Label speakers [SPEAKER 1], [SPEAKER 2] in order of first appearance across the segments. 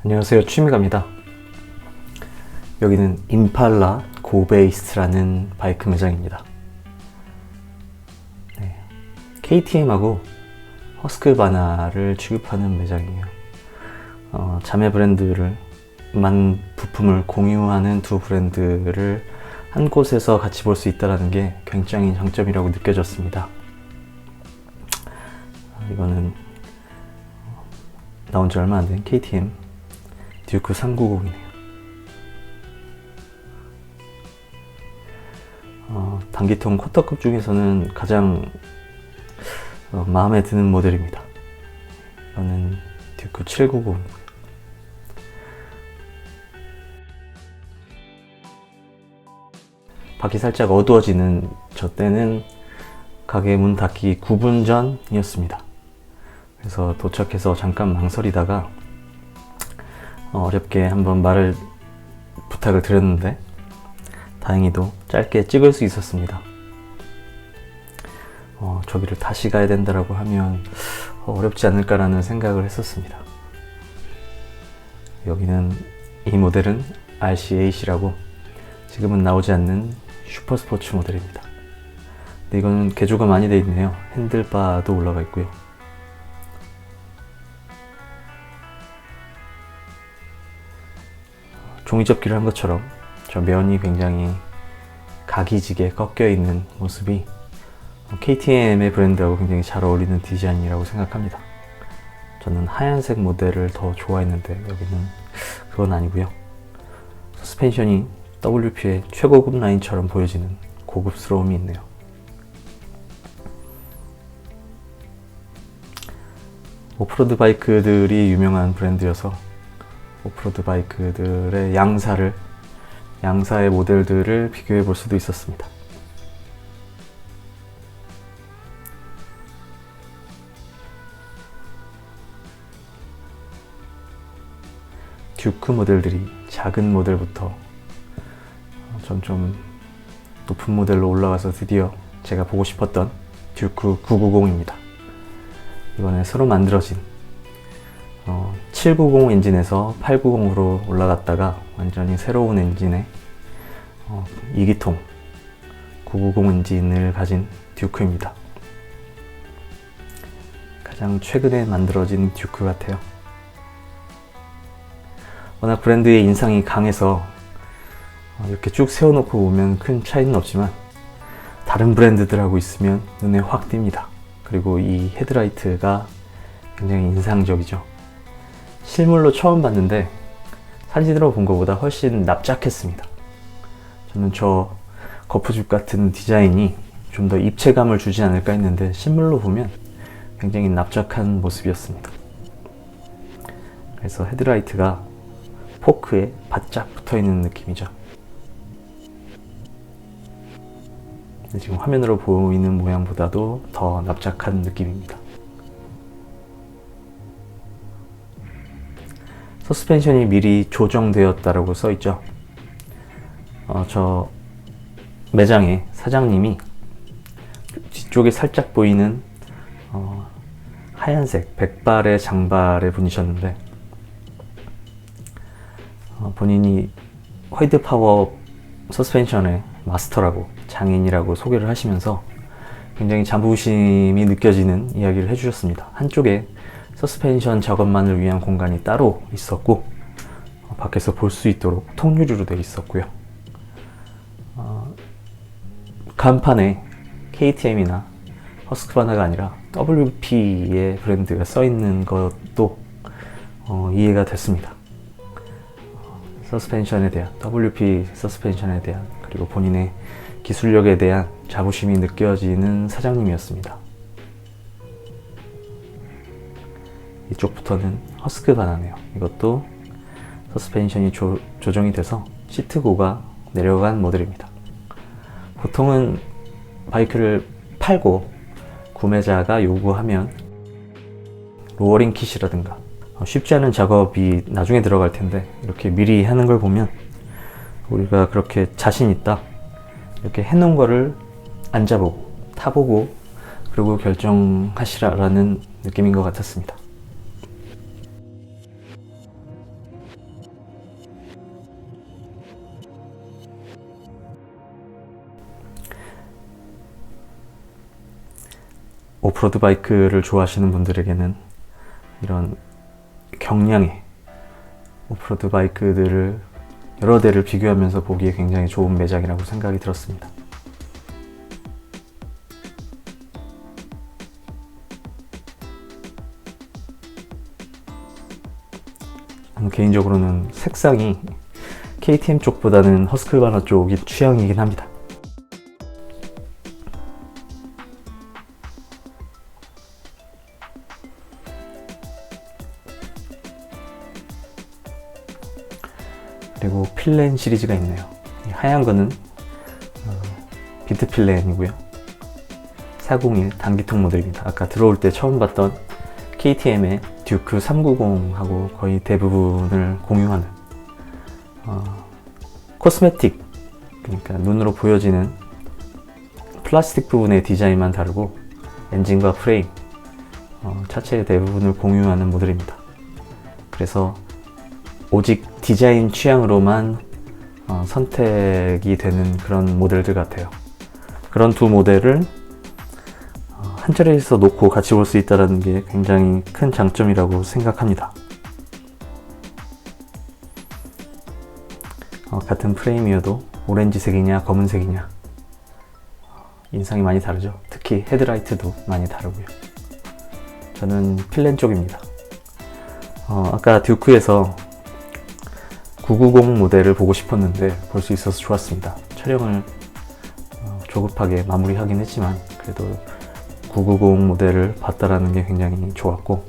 [SPEAKER 1] 안녕하세요, 취미갑니다. 여기는 임팔라 고베이스트라는 바이크 매장입니다. 네, KTM하고 허스크바나를 취급하는 매장이에요. 자매 브랜드를 부품을 공유하는 두 브랜드를 한 곳에서 같이 볼 수 있다는 게 굉장히 장점이라고 느껴졌습니다. 이거는 나온 지 얼마 안 된 KTM 듀크 390이네요. 단기통 쿼터급 중에서는 가장 마음에 드는 모델입니다. 이거는 듀크 790. 밖이 살짝 어두워지는 저 때는 가게 문 닫기 9분 전이었습니다. 그래서 도착해서 잠깐 망설이다가 어렵게 한번 부탁을 드렸는데 다행히도 짧게 찍을 수 있었습니다. 저기를 다시 가야 된다라고 하면 어렵지 않을까라는 생각을 했었습니다. 여기는 이 모델은 RC8이라고 지금은 나오지 않는 슈퍼스포츠 모델입니다. 근데 이거는 개조가 많이 되어 있네요. 핸들바도 올라가 있고요. 종이접기를 한 것처럼 저 면이 굉장히 각이지게 꺾여 있는 모습이 KTM의 브랜드하고 굉장히 잘 어울리는 디자인이라고 생각합니다. 저는 하얀색 모델을 더 좋아했는데 여기는 그건 아니고요. 서스펜션이 WP의 최고급 라인처럼 보여지는 고급스러움이 있네요. 오프로드 바이크들이 유명한 브랜드여서 오프로드 바이크들의 양사의 모델들을 비교해 볼 수도 있었습니다. 듀크 모델들이 작은 모델부터 점점 높은 모델로 올라가서 드디어 제가 보고 싶었던 듀크 990입니다. 이번에 새로 만들어진 790 엔진에서 890으로 올라갔다가 완전히 새로운 엔진의 2기통 990 엔진을 가진 듀크입니다. 가장 최근에 만들어진 듀크 같아요. 워낙 브랜드의 인상이 강해서 이렇게 쭉 세워놓고 보면 큰 차이는 없지만 다른 브랜드들하고 있으면 눈에 확 띕니다. 그리고 이 헤드라이트가 굉장히 인상적이죠. 실물로 처음 봤는데 사진으로 본 것보다 훨씬 납작했습니다. 저는 저 거푸집 같은 디자인이 좀 더 입체감을 주지 않을까 했는데 실물로 보면 굉장히 납작한 모습이었습니다. 그래서 헤드라이트가 포크에 바짝 붙어있는 느낌이죠. 지금 화면으로 보이는 모양보다도 더 납작한 느낌입니다. 서스펜션이 미리 조정되었다라고 써있죠. 저 매장의 사장님이 뒤쪽에 살짝 보이는 하얀색 백발의 장발의 분이셨는데 본인이 화이트 파워 서스펜션의 마스터라고 장인이라고 소개를 하시면서 굉장히 자부심이 느껴지는 이야기를 해주셨습니다. 한쪽에 서스펜션 작업만을 위한 공간이 따로 있었고 밖에서 볼 수 있도록 통유리로 되어 있었고요. 간판에 KTM이나 허스크바나가 아니라 WP의 브랜드가 써 있는 것도 이해가 됐습니다. 서스펜션에 대한 WP 서스펜션에 대한 그리고 본인의 기술력에 대한 자부심이 느껴지는 사장님이었습니다. 이쪽부터는 허스크바나네요. 이것도 서스펜션이 조정이 돼서 시트고가 내려간 모델입니다. 보통은 바이크를 팔고 구매자가 요구하면 로어링 킷이라든가 쉽지 않은 작업이 나중에 들어갈 텐데 이렇게 미리 하는 걸 보면 우리가 그렇게 자신 있다 이렇게 해놓은 거를 앉아보고 타보고 그리고 결정하시라라는 느낌인 것 같았습니다. 오프로드 바이크를 좋아하시는 분들에게는 이런 경량의 오프로드 바이크들을 여러 대를 비교하면서 보기에 굉장히 좋은 매장이라고 생각이 들었습니다. 개인적으로는 색상이 KTM 쪽보다는 허스크바나 쪽이 취향이긴 합니다. 그리고 필렌 시리즈가 있네요. 이 하얀 거는 비트 필렌이고요. 401 단기통 모델입니다. 아까 들어올 때 처음 봤던 KTM의 듀크 390하고 거의 대부분을 공유하는 코스메틱, 그러니까 눈으로 보여지는 플라스틱 부분의 디자인만 다르고 엔진과 프레임, 차체의 대부분을 공유하는 모델입니다. 그래서 오직 디자인 취향으로만 선택이 되는 그런 모델들 같아요. 그런 두 모델을 한 자리에서 놓고 같이 볼 수 있다는 게 굉장히 큰 장점이라고 생각합니다. 같은 프레임이어도 오렌지색이냐 검은색이냐 인상이 많이 다르죠. 특히 헤드라이트도 많이 다르고요. 저는 필렌 쪽입니다. 아까 듀크에서 990 모델을 보고 싶었는데 볼 수 있어서 좋았습니다. 촬영을 조급하게 마무리하긴 했지만 그래도 990 모델을 봤다라는 게 굉장히 좋았고,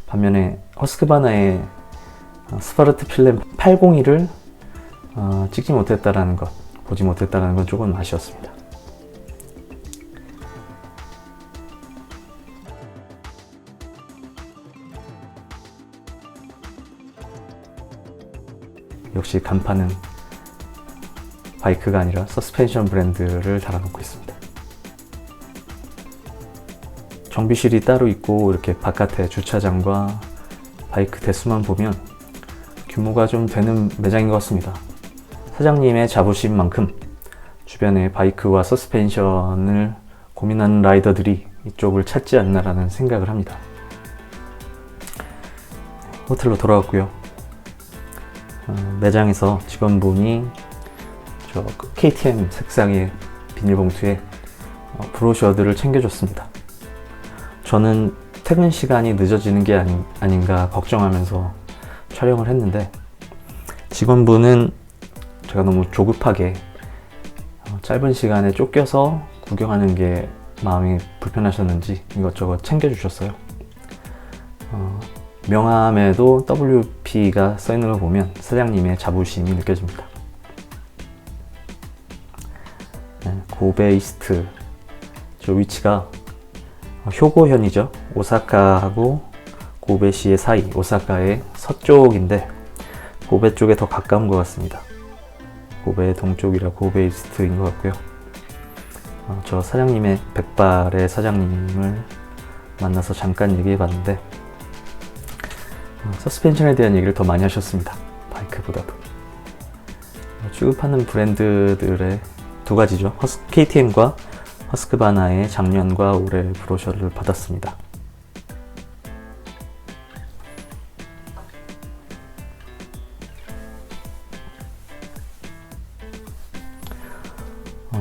[SPEAKER 1] 반면에 허스크바나의 스파르트 필렌 801을 찍지 못했다라는 것, 보지 못했다라는 건 조금 아쉬웠습니다. 역시 간판은 바이크가 아니라 서스펜션 브랜드를 달아놓고 있습니다. 정비실이 따로 있고 이렇게 바깥에 주차장과 바이크 대수만 보면 규모가 좀 되는 매장인 것 같습니다. 사장님의 자부심만큼 주변에 바이크와 서스펜션을 고민하는 라이더들이 이쪽을 찾지 않나라는 생각을 합니다. 호텔로 돌아왔고요. 매장에서 직원분이 저 KTM 색상의 비닐봉투에 브로셔들을 챙겨줬습니다. 저는 퇴근 시간이 늦어지는 게 아닌가 걱정하면서 촬영을 했는데, 직원분은 제가 너무 조급하게 짧은 시간에 쫓겨서 구경하는 게 마음이 불편하셨는지 이것저것 챙겨주셨어요. 명함에도 WP가 써있는 걸 보면 사장님의 자부심이 느껴집니다. 고베 이스트, 저 위치가 효고현이죠. 오사카하고 고베시의 사이, 오사카의 서쪽인데 고베 쪽에 더 가까운 것 같습니다. 고베 동쪽이라 고베 이스트인 것 같고요. 저 사장님의 백발의 사장님을 만나서 잠깐 얘기해 봤는데 서스펜션에 대한 얘기를 더 많이 하셨습니다. 바이크보다도. 취급하는 브랜드들의 두 가지죠. KTM과 허스크바나의 작년과 올해 브로셔를 받았습니다.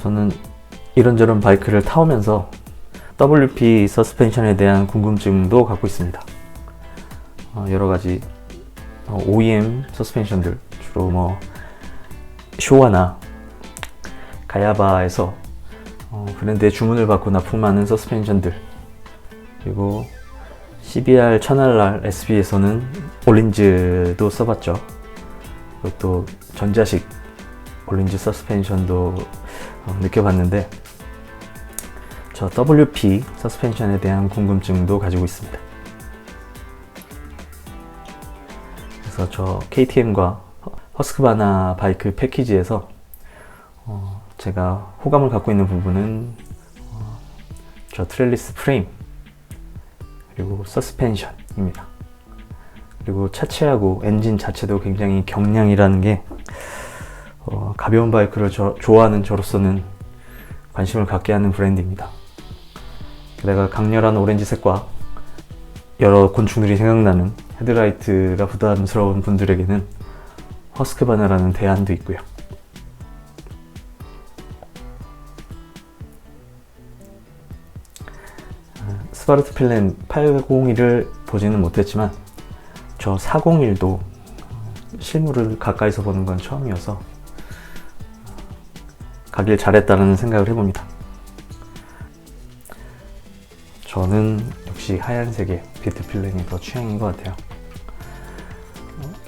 [SPEAKER 1] 저는 이런저런 바이크를 타오면서 WP 서스펜션에 대한 궁금증도 갖고 있습니다. 여러 가지 OEM 서스펜션들, 주로 쇼와나 가야바에서 브랜드의 주문을 받고 납품하는 서스펜션들, 그리고 CBR 1000R SB에서는 올린즈도 써봤죠. 그리고 또 전자식 올린즈 서스펜션도 느껴봤는데, 저 WP 서스펜션에 대한 궁금증도 가지고 있습니다. 그래서 저 KTM과 허스크바나 바이크 패키지에서 제가 호감을 갖고 있는 부분은 저 트렐리스 프레임, 그리고 서스펜션입니다. 그리고 차체하고 엔진 자체도 굉장히 경량이라는 게 가벼운 바이크를 좋아하는 저로서는 관심을 갖게 하는 브랜드입니다. 내가 강렬한 오렌지색과 여러 곤충들이 생각나는 헤드라이트가 부담스러운 분들에게는 허스크바나라는 대안도 있고요. 스바르트 필렌 801을 보지는 못했지만 저 401도 실물을 가까이서 보는 건 처음이어서 가길 잘했다는 생각을 해봅니다. 저는 역시 하얀색의 비트 필렌이 더 취향인 것 같아요.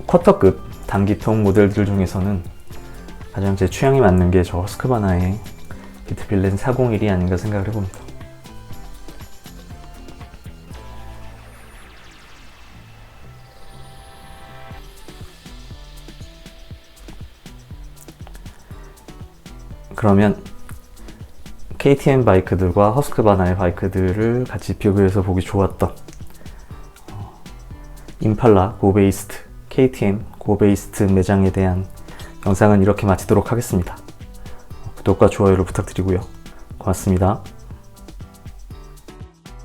[SPEAKER 1] 쿼터급 단기통 모델들 중에서는 가장 제 취향이 맞는 게 저 허스크바나의 비트 필렌 401이 아닌가 생각을 해봅니다. 그러면 KTM 바이크들과 허스크바나의 바이크들을 같이 비교해서 보기 좋았던 임팔라 고베이스트, KTM 고베이스트 매장에 대한 영상은 이렇게 마치도록 하겠습니다. 구독과 좋아요를 부탁드리고요. 고맙습니다.